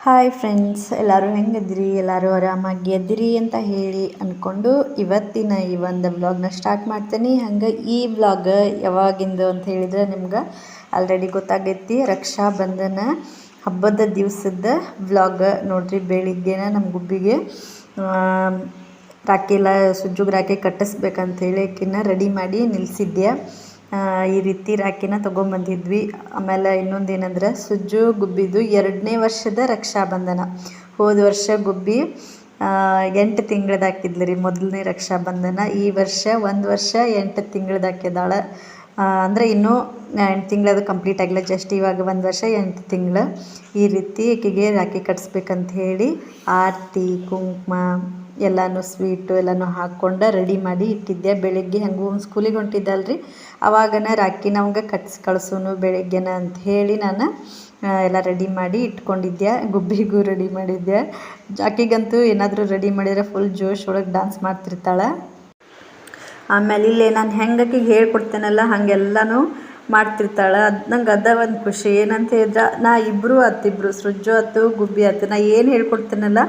Hi friends, ಎಲ್ಲರೂ ಹೆಂಗಿದ್ರಿ? ಎಲ್ಲರೂ ಆರಾಮಾಗಿದ್ದಿರಿ ಅಂತ ಹೇಳಿ ಅಂದ್ಕೊಂಡು ಇವತ್ತಿನ ಈ ಒಂದು ವ್ಲಾಗ್ನ ಸ್ಟಾರ್ಟ್ ಮಾಡ್ತೀನಿ. ಹಂಗೆ ಈ ವ್ಲಾಗ್ ಯಾವಾಗಿಂದು ಅಂತ ಹೇಳಿದ್ರೆ ನಿಮ್ಗೆ ಆಲ್ರೆಡಿ ಗೊತ್ತಾಗೈತಿ. ರಕ್ಷಾ ಬಂಧನ ಹಬ್ಬದ ದಿವಸದ ವ್ಲಾಗ್ ನೋಡ್ರಿ. ಬೆಳಿಗ್ಗೆನ ನಮ್ಮ ಗುಬ್ಬಿಗೆ ರಾಖಿ ಎಲ್ಲ ಸುಜ್ಜುಗೆ ರಾಖಿ ಕಟ್ಟಿಸ್ಬೇಕಂತೇಳಿ ಆಕಿನ ರೆಡಿ ಮಾಡಿ ನಿಲ್ಲಿಸಿದ್ದೆ. ಈ ರೀತಿ ರಾಖಿನ ತೊಗೊಂಬಂದಿದ್ವಿ. ಆಮೇಲೆ ಇನ್ನೊಂದು ಏನಂದ್ರೆ ಸುಜ್ಜು ಗುಬ್ಬಿದು 2ನೇ ವರ್ಷದ ರಕ್ಷಾಬಂಧನ. ಹೋದ ವರ್ಷ ಗುಬ್ಬಿ 8 ತಿಂಗಳದ್ದು ಹಾಕಿದ್ಲು ರೀ ಮೊದಲನೇ ರಕ್ಷಾಬಂಧನ. ಈ ವರ್ಷ 1 ವರ್ಷ 8 ತಿಂಗಳದ್ದು ಹಾಕಿದಾಳೆ. ಅಂದರೆ ಇನ್ನೂ 8 ತಿಂಗಳದು ಕಂಪ್ಲೀಟ್ ಆಗಿಲ್ಲ, ಜಸ್ಟ್ ಇವಾಗ 1 ವರ್ಷ 8 ತಿಂಗಳು. ಈ ರೀತಿ ಆಕೆಗೆ ರಾಖಿ ಕಟ್ಸ್ಬೇಕಂತ ಹೇಳಿ ಆರತಿ ಕುಂಕುಮ ಎಲ್ಲನೂ ಸ್ವೀಟು ಎಲ್ಲನೂ ಹಾಕ್ಕೊಂಡು ರೆಡಿ ಮಾಡಿ ಇಟ್ಟಿದ್ದೆ. ಬೆಳಿಗ್ಗೆ ಹೆಂಗೂ ಸ್ಕೂಲಿಗೆ ಹೊಂಟಿದ್ದಲ್ರಿ, ಅವಾಗನ ರಾಖಿ ನಮ್ಗೆ ಕಳ್ಸೋನು ಬೆಳಿಗ್ಗೆನ ಅಂತ ಹೇಳಿ ನಾನು ಎಲ್ಲ ರೆಡಿ ಮಾಡಿ ಇಟ್ಕೊಂಡಿದ್ದೆ. ಗುಬ್ಬಿಗೂ ರೆಡಿ ಮಾಡಿದ್ದೆ. ಆಕೆಗಂತೂ ಏನಾದರೂ ರೆಡಿ ಮಾಡಿದರೆ ಫುಲ್ ಜೋಶ್ ಒಳಗೆ ಡ್ಯಾನ್ಸ್ ಮಾಡ್ತಿರ್ತಾಳೆ. ಆಮೇಲೆ ಇಲ್ಲೇ ನಾನು ಹೆಂಗೆ ಹೇಳ್ಕೊಡ್ತೇನಲ್ಲ ಹಾಗೆಲ್ಲನೂ ಮಾಡ್ತಿರ್ತಾಳೆ. ನಂಗೆ ಅದ ಒಂದು ಖುಷಿ. ಏನಂತ ಹೇಳಿದ್ರೆ ನಾ ಇಬ್ಬರು ಸೃಜ್ಜು ಆಯ್ತು ಗುಬ್ಬಿ ಆಯ್ತು, ನಾ ಏನು ಹೇಳ್ಕೊಡ್ತೇನಲ್ಲ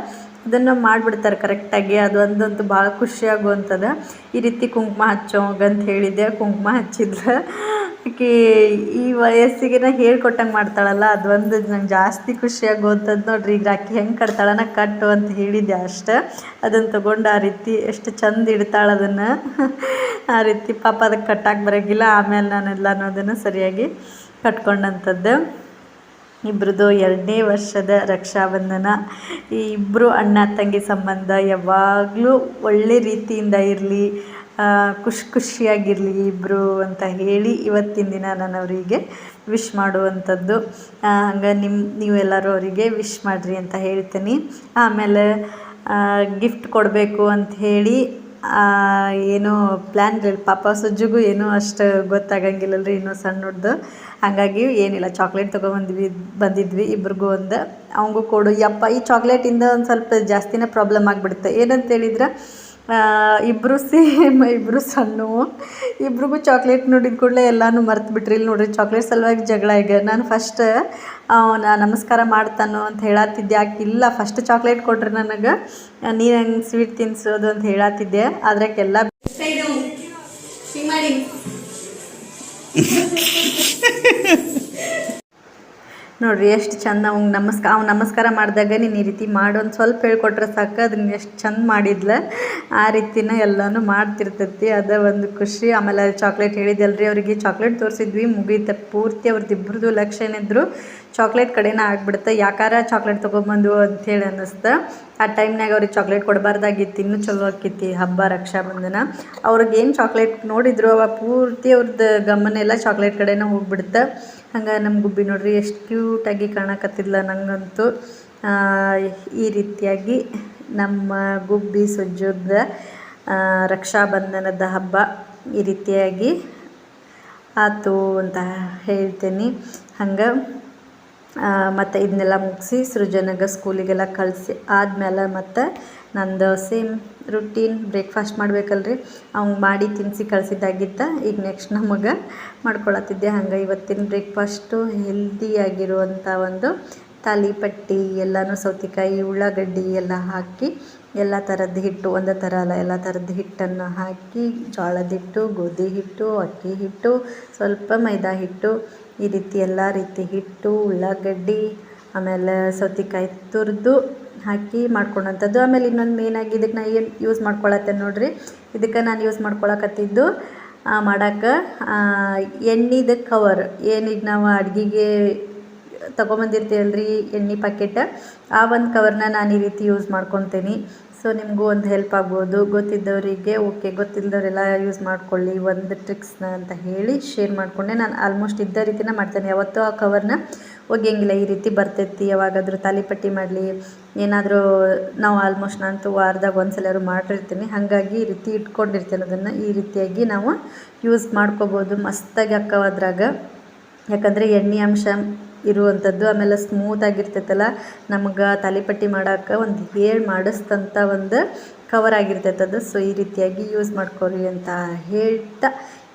ಅದನ್ನು ಮಾಡಿಬಿಡ್ತಾರೆ ಕರೆಕ್ಟಾಗಿ. ಅದು ಒಂದಂತೂ ಭಾಳ ಖುಷಿಯಾಗುವಂಥದ್ದು. ಈ ರೀತಿ ಕುಂಕುಮ ಹಚ್ಚೋಗಂತ ಹೇಳಿದ್ದೆ. ಕುಂಕುಮ ಹಚ್ಚಿದ್ರೆ ಆಕೆ ಈ ವಯಸ್ಸಿಗೆ ನಾ ಹೇಳ್ಕೊಟ್ಟಂಗೆ ಮಾಡ್ತಾಳಲ್ಲ, ಅದೊಂದು ನಂಗೆ ಜಾಸ್ತಿ ಖುಷಿಯಾಗುವಂಥದ್ದು ನೋಡ್ರಿ. ಈಗ ರಾಖಿ ಹೆಂಗೆ ಕಟ್ತಾಳೆ, ನಾ ಕಟ್ಟು ಅಂತ ಹೇಳಿದ್ದೆ ಅಷ್ಟೇ. ಅದನ್ನು ತೊಗೊಂಡು ಆ ರೀತಿ ಎಷ್ಟು ಚಂದ ಇಡ್ತಾಳೆ ಅದನ್ನು. ಆ ರೀತಿ ಪಾಪ ಅದಕ್ಕೆ ಕಟ್ಟಕ್ಕೆ ಬರೋಂಗಿಲ್ಲ. ಆಮೇಲೆ ನಾನೆಲ್ಲನೂ ಅದನ್ನು ಸರಿಯಾಗಿ ಕಟ್ಕೊಂಡಂಥದ್ದು. ಇಬ್ಬರದು 2ನೇ ವರ್ಷದ ರಕ್ಷಾಬಂಧನ. ಈ ಇಬ್ಬರು ಅಣ್ಣ ತಂಗಿ ಸಂಬಂಧ ಯಾವಾಗಲೂ ಒಳ್ಳೆ ರೀತಿಯಿಂದ ಇರಲಿ, ಖುಷಿಯಾಗಿರಲಿ ಇಬ್ಬರು ಅಂತ ಹೇಳಿ ಇವತ್ತಿನ ದಿನ ನಾನು ಅವರಿಗೆ ವಿಶ್ ಮಾಡುವಂಥದ್ದು. ಹಂಗೆ ನೀವೆಲ್ಲರೂ ಅವರಿಗೆ ವಿಶ್ ಮಾಡಿರಿ ಅಂತ ಹೇಳ್ತೀನಿ. ಆಮೇಲೆ ಗಿಫ್ಟ್ ಕೊಡಬೇಕು ಅಂತ ಹೇಳಿ ಏನೋ ಪ್ಲ್ಯಾನ್ ರೀ. ಪಾಪ ಸುಜ್ಜುಗೂ ಏನೂ ಅಷ್ಟು ಗೊತ್ತಾಗಂಗಿಲ್ಲಲ್ರಿ, ಇನ್ನೂ ಸಣ್ಣದ್ದು. ಹಾಗಾಗಿ ಏನಿಲ್ಲ, ಚಾಕ್ಲೇಟ್ ಬಂದಿದ್ವಿ ಇಬ್ರಿಗೂ. ಒಂದು ಅವಂಗೂ ಕೊಡು ಯಪ್ಪ. ಈ ಚಾಕ್ಲೇಟಿಂದ ಒಂದು ಸ್ವಲ್ಪ ಜಾಸ್ತಿನೇ ಪ್ರಾಬ್ಲಮ್ ಆಗಿಬಿಡುತ್ತೆ. ಏನಂತ ಹೇಳಿದ್ರೆ ಇಬ್ಬರು ಸೇಮ್, ಇಬ್ಬರು ಸಣ್ಣವು, ಇಬ್ರಿಗೂ ಚಾಕ್ಲೇಟ್ ನೋಡಿದ ಕೂಡಲೇ ಎಲ್ಲನೂ ಮರ್ತು ಬಿಟ್ರಿ. ಇಲ್ಲಿ ನೋಡ್ರಿ, ಚಾಕ್ಲೇಟ್ ಸಲುವಾಗಿ ಜಗಳ. ಈಗ ನಾನು ಫಸ್ಟ್ ನಾ ನಮಸ್ಕಾರ ಮಾಡ್ತಾನೋ ಅಂತ ಹೇಳತ್ತಿದ್ದೆ. ಯಾಕಿಲ್ಲ, ಫಸ್ಟ್ ಚಾಕ್ಲೇಟ್ ಕೊಟ್ರೆ ನನಗೆ ನೀನು ಹಂಗೆ ಸ್ವೀಟ್ ತಿನ್ನಿಸೋದು ಅಂತ ಹೇಳತ್ತಿದ್ದೆ. ಆದ್ರಕ್ಕೆಲ್ಲ ನೋಡ್ರಿ ಎಷ್ಟು ಚಂದ. ಅವ್ನು ನಮಸ್ಕಾರ ಮಾಡಿದಾಗ ನೀನು ಈ ರೀತಿ ಮಾಡು ಅಂತ ಸ್ವಲ್ಪ ಹೇಳ್ಕೊಟ್ರೆ ಸಾಕು, ಅದನ್ನ ಎಷ್ಟು ಚಂದ ಮಾಡಿದ್ಲ. ಆ ರೀತಿನ ಎಲ್ಲನೂ ಮಾಡ್ತಿರ್ತೈತಿ, ಅದ ಒಂದು ಖುಷಿ. ಆಮೇಲೆ ಚಾಕ್ಲೇಟ್ ಹೇಳಿದ್ದಲ್ರಿ, ಅವರಿಗೆ ಚಾಕ್ಲೇಟ್ ತೋರಿಸಿದ್ವಿ, ಮುಗೀತ ಪೂರ್ತಿ. ಅವ್ರದ್ದು ಇಬ್ಬರದು ಲಕ್ಷ್ಯ ಏನಿದ್ರು ಚಾಕ್ಲೇಟ್ ಕಡೆನ ಆಗ್ಬಿಡುತ್ತೆ. ಯಾಕಾರ ಚಾಕ್ಲೇಟ್ ತೊಗೊಂಬಂದು ಅಂಥೇಳಿ ಅನ್ನಿಸ್ತು. ಆ ಟೈಮ್ನಾಗ ಅವ್ರಿಗೆ ಚಾಕ್ಲೇಟ್ ಕೊಡಬಾರ್ದಾಗಿತ್ತು, ಇನ್ನೂ ಚಲೋ ಆಕ್ಕೈತಿ ಹಬ್ಬ ರಕ್ಷಾಬಂಧನ. ಅವ್ರಿಗೇನು ಚಾಕ್ಲೇಟ್ ನೋಡಿದ್ರು ಅವ ಪೂರ್ತಿ ಅವ್ರದ್ದು ಗಮನ ಎಲ್ಲ ಚಾಕ್ಲೇಟ್ ಕಡೆನ ಹೋಗ್ಬಿಡುತ್ತೆ. ಹಂಗೆ ನಮ್ಮ ಗುಬ್ಬಿ ನೋಡ್ರಿ ಎಷ್ಟು ಕ್ಯೂಟಾಗಿ ಕಾಣಕತ್ತಿದ್ಲ ನನಗಂತೂ. ಈ ರೀತಿಯಾಗಿ ನಮ್ಮ ಗುಬ್ಬಿ ಸುಜ್ಜುದ ರಕ್ಷಾಬಂಧನದ ಹಬ್ಬ ಈ ರೀತಿಯಾಗಿ ಆತು ಅಂತ ಹೇಳ್ತೀನಿ. ಹಂಗೆ ಮತ್ತು ಇದನ್ನೆಲ್ಲ ಮುಗಿಸಿ ಸೃಜನಗೆ ಸ್ಕೂಲಿಗೆಲ್ಲ ಕಳಿಸಿ ಆದಮೇಲೆ ಮತ್ತು ನಂದು ಸೇಮ್ ರುಟೀನ್ ಬ್ರೇಕ್ಫಾಸ್ಟ್ ಮಾಡಬೇಕಲ್ರಿ, ಅವ್ನಿಗೆ ಮಾಡಿ ತಿನ್ನಿಸಿ ಕಳಿಸಿದ್ದಾಗಿತ್ತು. ಈಗ ನೆಕ್ಸ್ಟ್ ನಮಗೆ ಮಾಡ್ಕೊಳತ್ತಿದ್ದೆ. ಹಂಗೆ ಇವತ್ತಿನ ಬ್ರೇಕ್ಫಾಸ್ಟು ಹೆಲ್ದಿಯಾಗಿರುವಂಥ ಒಂದು ತಾಲಿಪಟ್ಟಿ, ಎಲ್ಲನೂ ಸೌತೆಕಾಯಿ ಉಳ್ಳಾಗಡ್ಡಿ ಎಲ್ಲ ಹಾಕಿ ಎಲ್ಲ ಥರದ ಹಿಟ್ಟು, ಒಂದೇ ಥರ ಅಲ್ಲ, ಎಲ್ಲ ಥರದ ಹಿಟ್ಟನ್ನು ಹಾಕಿ ಜೋಳದ ಹಿಟ್ಟು, ಗೋಧಿ ಹಿಟ್ಟು, ಅಕ್ಕಿ ಹಿಟ್ಟು, ಸ್ವಲ್ಪ ಮೈದಾ ಹಿಟ್ಟು, ಈ ರೀತಿ ಎಲ್ಲ ರೀತಿ ಹಿಟ್ಟು, ಉಳ್ಳಾಗಡ್ಡಿ, ಆಮೇಲೆ ಸೌತೆಕಾಯಿ ತುರಿದು ಹಾಕಿ ಮಾಡ್ಕೊಂಡಂಥದ್ದು. ಆಮೇಲೆ ಇನ್ನೊಂದು ಮೇಯ್ನಾಗಿ ಇದಕ್ಕೆ ನಾನು ಏನು ಯೂಸ್ ಮಾಡ್ಕೊಳತ್ತೇನೆ ನೋಡಿರಿ. ಇದಕ್ಕೆ ನಾನು ಯೂಸ್ ಮಾಡ್ಕೊಳಕತ್ತಿದ್ದು ಮಾಡೋಕ್ಕೆ ಎಣ್ಣೆದ ಕವರ್. ಏನೀಗ ನಾವು ಅಡುಗೆಗೆ ತೊಗೊಂಬಂದಿರ್ತೀವಲ್ರಿ ಎಣ್ಣೆ ಪ್ಯಾಕೆಟ್, ಆ ಒಂದು ಕವರ್ನ ನಾನು ಈ ರೀತಿ ಯೂಸ್ ಮಾಡ್ಕೊತೀನಿ. ಸೊ ನಿಮಗೂ ಒಂದು ಹೆಲ್ಪ್ ಆಗ್ಬೋದು. ಗೊತ್ತಿದ್ದವರಿಗೆ ಓಕೆ, ಗೊತ್ತಿಲ್ಲದವರೆಲ್ಲ ಯೂಸ್ ಮಾಡ್ಕೊಳ್ಳಿ ಒಂದು ಟ್ರಿಕ್ಸ್ನ ಅಂತ ಹೇಳಿ ಶೇರ್ ಮಾಡಿಕೊಂಡೆ. ನಾನು ಆಲ್ಮೋಸ್ಟ್ ಇದ್ದ ರೀತಿನ ಮಾಡ್ತೇನೆ. ಯಾವತ್ತೂ ಆ ಕವರ್ನ ಒಗೆಯಂಗಿಲ್ಲ, ಈ ರೀತಿ ಬರ್ತೈತಿ. ಯಾವಾಗಾದರೂ ತಾಲಿಪಟ್ಟಿ ಮಾಡಲಿ ಏನಾದರೂ ನಾವು ಆಲ್ಮೋಸ್ಟ್ ನಾನಂತೂ ವಾರದಾಗ ಒಂದ್ಸಲ ಮಾಡಿರ್ತೀನಿ. ಹಾಗಾಗಿ ಈ ರೀತಿ ಇಟ್ಕೊಂಡಿರ್ತೇನೆ. ಅದನ್ನು ಈ ರೀತಿಯಾಗಿ ನಾವು ಯೂಸ್ ಮಾಡ್ಕೋಬೋದು. ಮಸ್ತಾಗಿ ಅದ್ರಾಗ, ಯಾಕಂದರೆ ಎಣ್ಣೆ ಅಂಶ ಇರುವಂಥದ್ದು. ಆಮೇಲೆ ಸ್ಮೂತಾಗಿರ್ತೈತಲ್ಲ, ನಮಗೆ ತಾಲಿಪಟ್ಟಿ ಮಾಡೋಕೆ ಒಂದು ಹೇಳಿ ಮಾಡಿಸ್ತಂಥ ಒಂದು ಕವರ್ ಆಗಿರ್ತೈತೆ ಅದು. ಸೊ ಈ ರೀತಿಯಾಗಿ ಯೂಸ್ ಮಾಡ್ಕೊರಿ ಅಂತ ಹೇಳ್ತಾ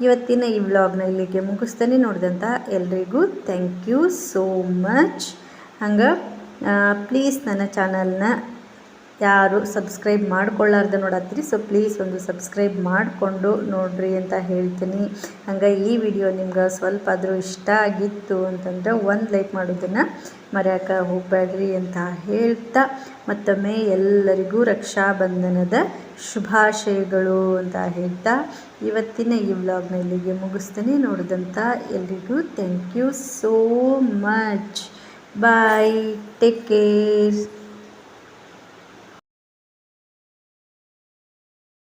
ಇವತ್ತಿನ ಈ ವ್ಲಾಗ್ನ ಇಲ್ಲಿಗೆ ಮುಗಿಸ್ತೇನೆ. ನೋಡಿದಂಥ ಎಲ್ರಿಗೂ ಥ್ಯಾಂಕ್ ಯು ಸೋ ಮಚ್. ಹಂಗೆ ಪ್ಲೀಸ್ ನನ್ನ ಚಾನಲ್ನ ಯಾರು ಸಬ್ಸ್ಕ್ರೈಬ್ ಮಾಡ್ಕೊಳ್ಳಾರ್ದೆ ನೋಡತ್ತೀರಿ, ಸೊ ಪ್ಲೀಸ್ ಒಂದು ಸಬ್ಸ್ಕ್ರೈಬ್ ಮಾಡಿಕೊಂಡು ನೋಡ್ರಿ ಅಂತ ಹೇಳ್ತೀನಿ. ಹಂಗೆ ಈ ವಿಡಿಯೋ ನಿಮ್ಗೆ ಸ್ವಲ್ಪ ಆದರೂ ಇಷ್ಟ ಆಗಿತ್ತು ಅಂತಂದರೆ ಒಂದು ಲೈಕ್ ಮಾಡೋದನ್ನು ಮರೆಯೋಕೆ ಹೋಗಬೇಡ್ರಿ ಅಂತ ಹೇಳ್ತಾ, ಮತ್ತೊಮ್ಮೆ ಎಲ್ಲರಿಗೂ ರಕ್ಷಾಬಂಧನದ ಶುಭಾಶಯಗಳು ಅಂತ ಹೇಳ್ತಾ ಇವತ್ತಿನ ಈ ವ್ಲಾಗ್ನ ಇಲ್ಲಿಗೆ ಮುಗಿಸ್ತೀನಿ. ನೋಡಿದಂಥ ಎಲ್ರಿಗೂ thank you so much. Bye, take care.